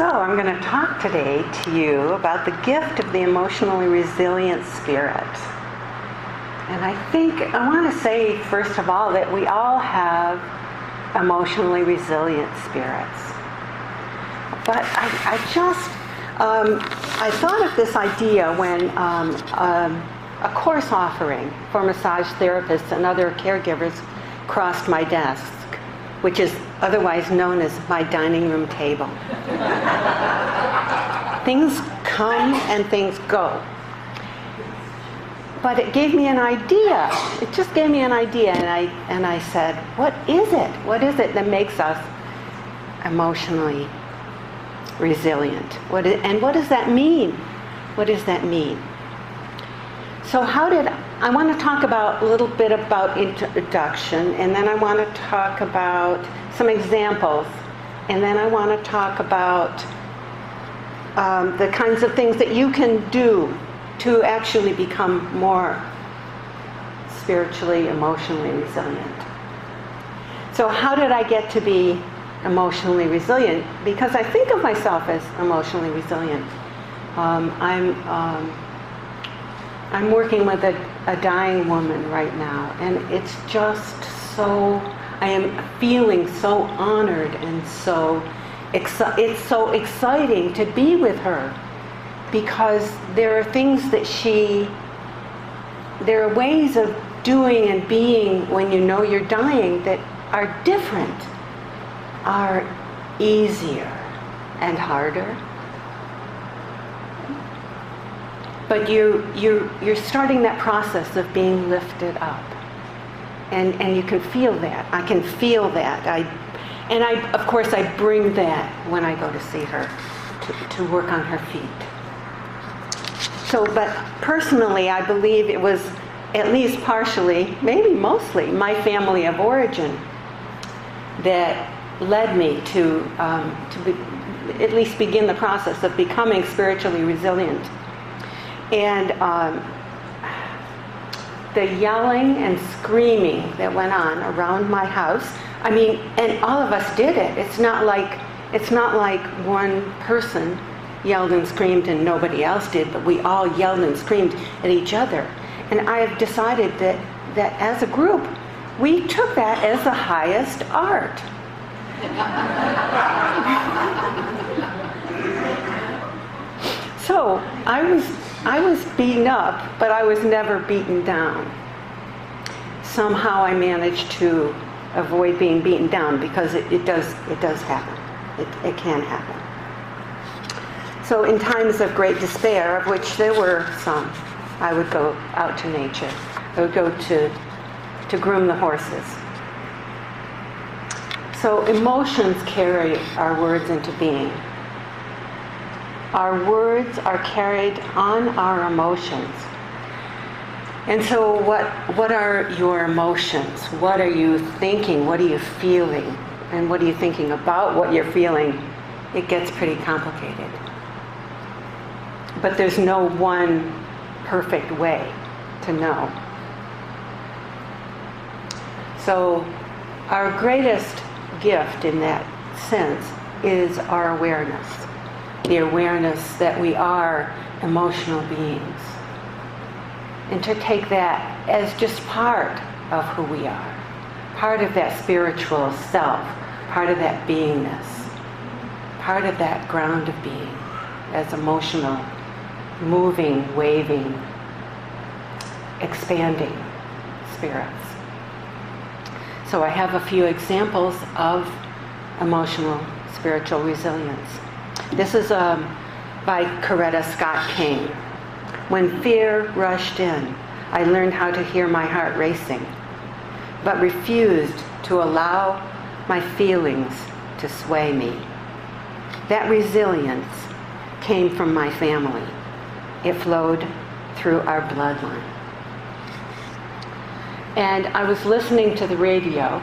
So I'm going to talk today to you about the gift of the emotionally resilient spirit. And I think I want to say, first of all, that we all have emotionally resilient spirits. But I thought of this idea when a course offering for massage therapists and other caregivers crossed my desk, which is otherwise known as my dining room table. Things come and things go. But it gave me an idea. It just gave me an idea, and I said, what is it? What is it that makes us emotionally resilient? And what does that mean? What does that mean? So I want to talk a little bit about introduction, and then I want to talk about some examples, and then I want to talk about the kinds of things that you can do to actually become more spiritually, emotionally resilient. So how did I get to be emotionally resilient? Because I think of myself as emotionally resilient. I'm working with a dying woman right now, and it's just I am feeling so honored and it's so exciting to be with her, because there are things that there are ways of doing and being when you know you're dying that are different, are easier and harder. But you're starting that process of being lifted up, and you can feel that. I can feel that. Of course I bring that when I go to see her, to work on her feet. So, but personally, I believe it was at least partially, maybe mostly, my family of origin that led me to at least begin the process of becoming spiritually resilient. And the yelling and screaming that went on around my house, and all of us did it. It's not like one person yelled and screamed and nobody else did, but we all yelled and screamed at each other. And I have decided that as a group, we took that as the highest art. So I was beaten up, but I was never beaten down. Somehow I managed to avoid being beaten down, because it does happen. It can happen. So in times of great despair, of which there were some, I would go out to nature. I would go to groom the horses. So emotions carry our words into being. Our words are carried on our emotions. And so what are your emotions? What are you thinking? What are you feeling? And what are you thinking about what you're feeling? It gets pretty complicated. But there's no one perfect way to know. So our greatest gift in that sense is our awareness. The awareness that we are emotional beings. And to take that as just part of who we are. Part of that spiritual self. Part of that beingness. Part of that ground of being. As emotional, moving, waving, expanding spirits. So I have a few examples of emotional spiritual resilience. This is by Coretta Scott King. When fear rushed in, I learned how to hear my heart racing, but refused to allow my feelings to sway me. That resilience came from my family. It flowed through our bloodline. And I was listening to the radio.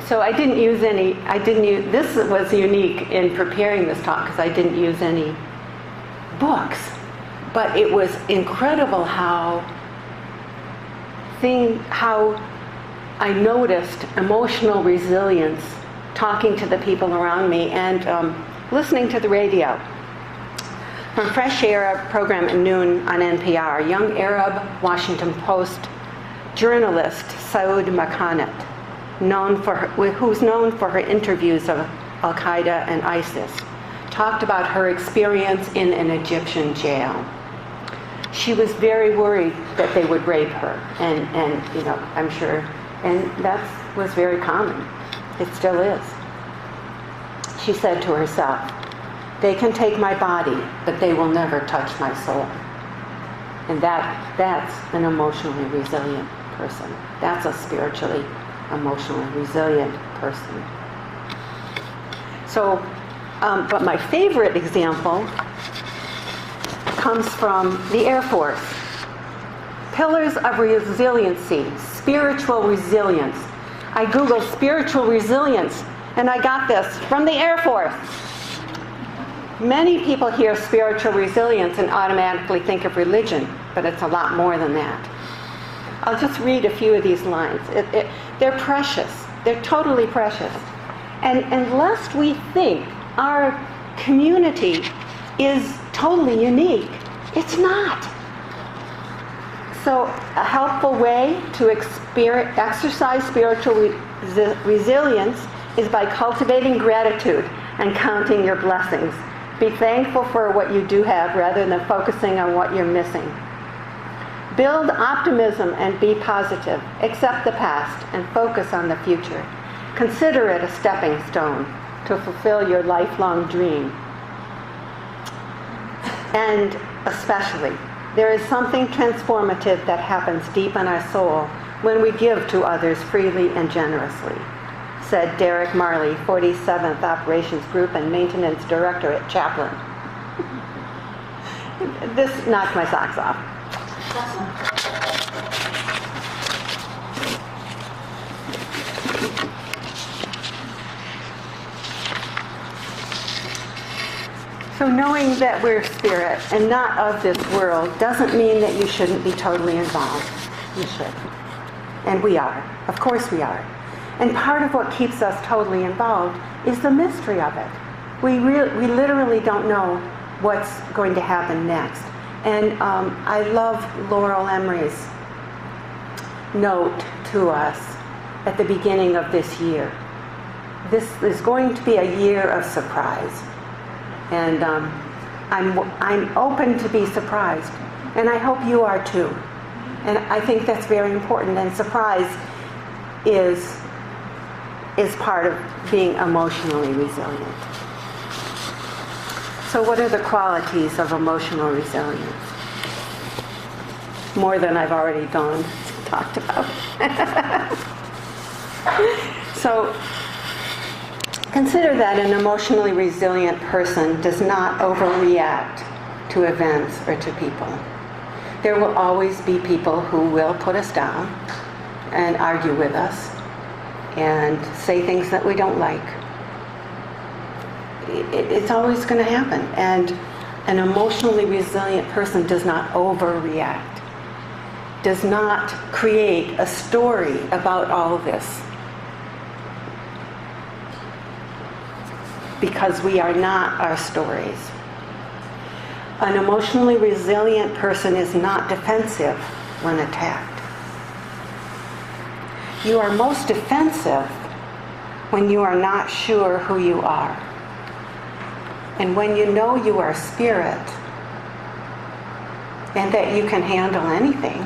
So this was unique in preparing this talk, because I didn't use any books. But it was incredible how I noticed emotional resilience talking to the people around me, and listening to the radio. From Fresh Air, a program at noon on NPR, young Arab Washington Post journalist Saud Makhanet, who's known for her interviews of Al-Qaeda and ISIS, talked about her experience in an Egyptian jail. She was very worried that they would rape her, and I'm sure, and that was very common. It still is. She said to herself, "They can take my body, but they will never touch my soul." And that's an emotionally resilient person. That's a spiritually, emotionally resilient person. So, but my favorite example comes from the Air Force. Pillars of resiliency, spiritual resilience. I Googled spiritual resilience, and I got this from the Air Force. Many people hear spiritual resilience and automatically think of religion, but it's a lot more than that. I'll just read a few of these lines. They're precious. They're totally precious. And lest we think our community is totally unique, it's not. So a helpful way to exercise spiritual resilience is by cultivating gratitude and counting your blessings. Be thankful for what you do have rather than focusing on what you're missing. Build optimism and be positive. Accept the past and focus on the future. Consider it a stepping stone to fulfill your lifelong dream. And especially, there is something transformative that happens deep in our soul when we give to others freely and generously, said Derek Marley, 47th Operations Group and Maintenance Director at Chaplin. This knocked my socks off. So knowing that we're spirit and not of this world doesn't mean that you shouldn't be totally involved. You should. And we are. Of course we are. And part of what keeps us totally involved is the mystery of it. We literally don't know what's going to happen next. And I love Laurel Emery's note to us at the beginning of this year. This is going to be a year of surprise. And I'm open to be surprised. And I hope you are too. And I think that's very important. And surprise is part of being emotionally resilient. So what are the qualities of emotional resilience? More than I've already talked about. So consider that an emotionally resilient person does not overreact to events or to people. There will always be people who will put us down and argue with us and say things that we don't like. It's always going to happen. And an emotionally resilient person does not overreact, does not create a story about all of this. Because we are not our stories. An emotionally resilient person is not defensive when attacked. You are most defensive when you are not sure who you are. And when you know you are spirit and that you can handle anything,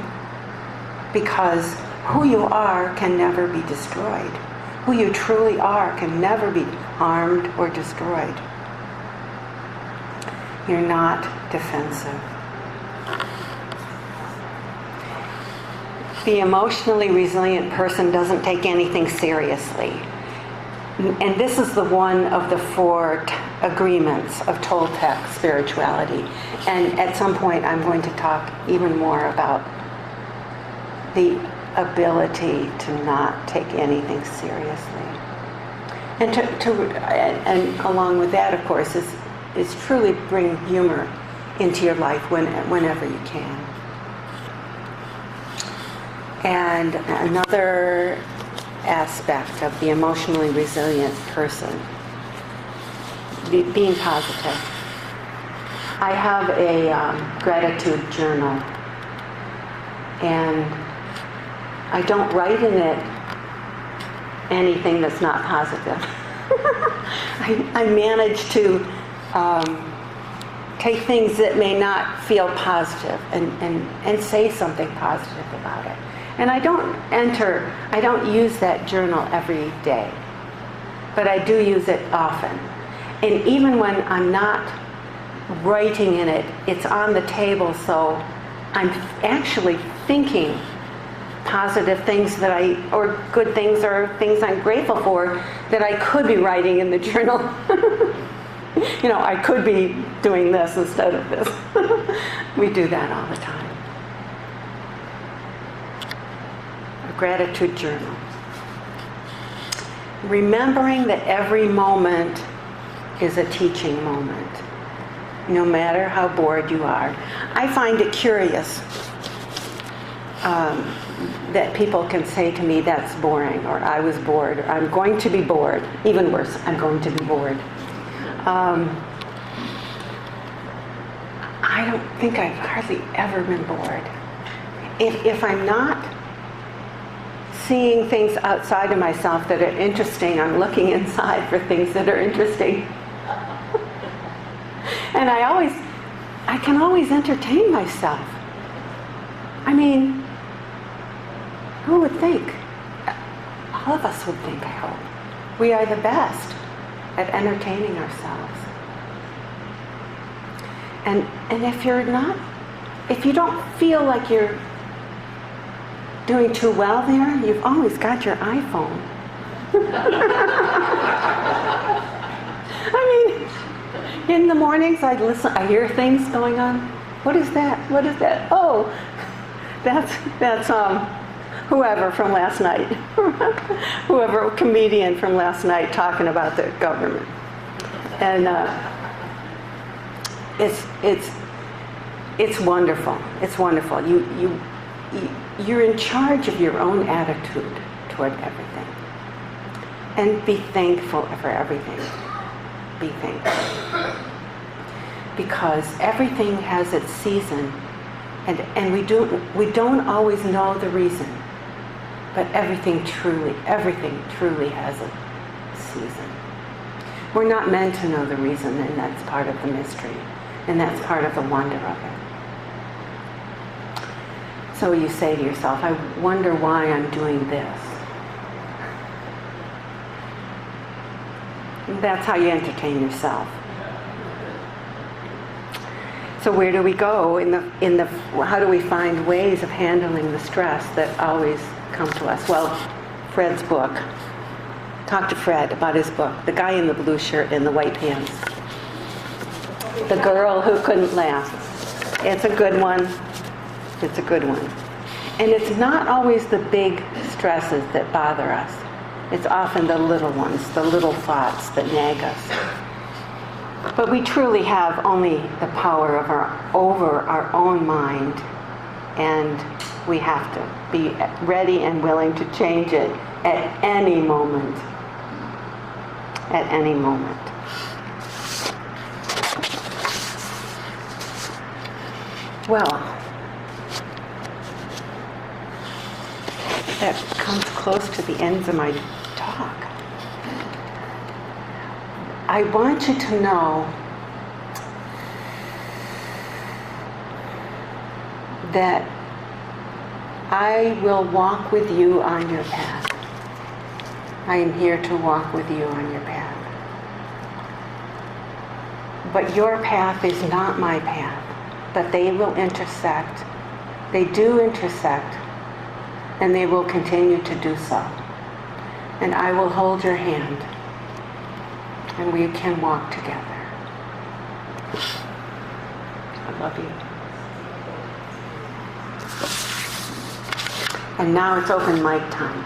because who you are can never be destroyed. Who you truly are can never be harmed or destroyed. You're not defensive. The emotionally resilient person doesn't take anything seriously. And this is the one of the four agreements of Toltec spirituality. And at some point I'm going to talk even more about the ability to not take anything seriously. And and along with that, of course, is truly bring humor into your life whenever you can. And another aspect of the emotionally resilient person, being positive. I have a gratitude journal, and I don't write in it anything that's not positive. I manage to take things that may not feel positive and say something positive about it. And I don't use that journal every day, but I do use it often. And even when I'm not writing in it, it's on the table, so I'm actually thinking positive things or good things or things I'm grateful for that I could be writing in the journal. I could be doing this instead of this. We do that all the time. A gratitude journal. Remembering that every moment is a teaching moment, no matter how bored you are. I find it curious that people can say to me, that's boring, or I was bored, or I'm going to be bored. Even worse, I'm going to be bored. I don't think I've hardly ever been bored. If I'm not seeing things outside of myself that are interesting, I'm looking inside for things that are interesting. And I can always entertain myself. I mean, who would think? All of us would think, I hope. We are the best at entertaining ourselves. And if you don't feel like you're doing too well there, you've always got your iPhone. I mean, in the mornings I hear things going on. What is that? What is that? Oh, that's whoever from last night. Whoever, comedian from last night talking about the government. And it's wonderful. It's wonderful. You're in charge of your own attitude toward everything. And be thankful for everything. Be thankful. Because everything has its season, and we don't always know the reason, but everything truly has a season. We're not meant to know the reason, and that's part of the mystery, and that's part of the wonder of it. So you say to yourself, I wonder why I'm doing this. That's how you entertain yourself. So where do we go how do we find ways of handling the stress that always come to us? Well, Fred's book. Talk to Fred about his book. The guy in the blue shirt and the white pants. The girl who couldn't laugh. It's a good one. It's a good one. And it's not always the big stresses that bother us. It's often the little ones, the little thoughts that nag us. But we truly have only the power over our own mind, and we have to be ready and willing to change it at any moment. At any moment. Well, that comes close to the ends of my talk. I want you to know that I will walk with you on your path. I am here to walk with you on your path. But your path is not my path, but they will intersect. They do intersect, and they will continue to do so. And I will hold your hand, and we can walk together. I love you. And now it's open mic time.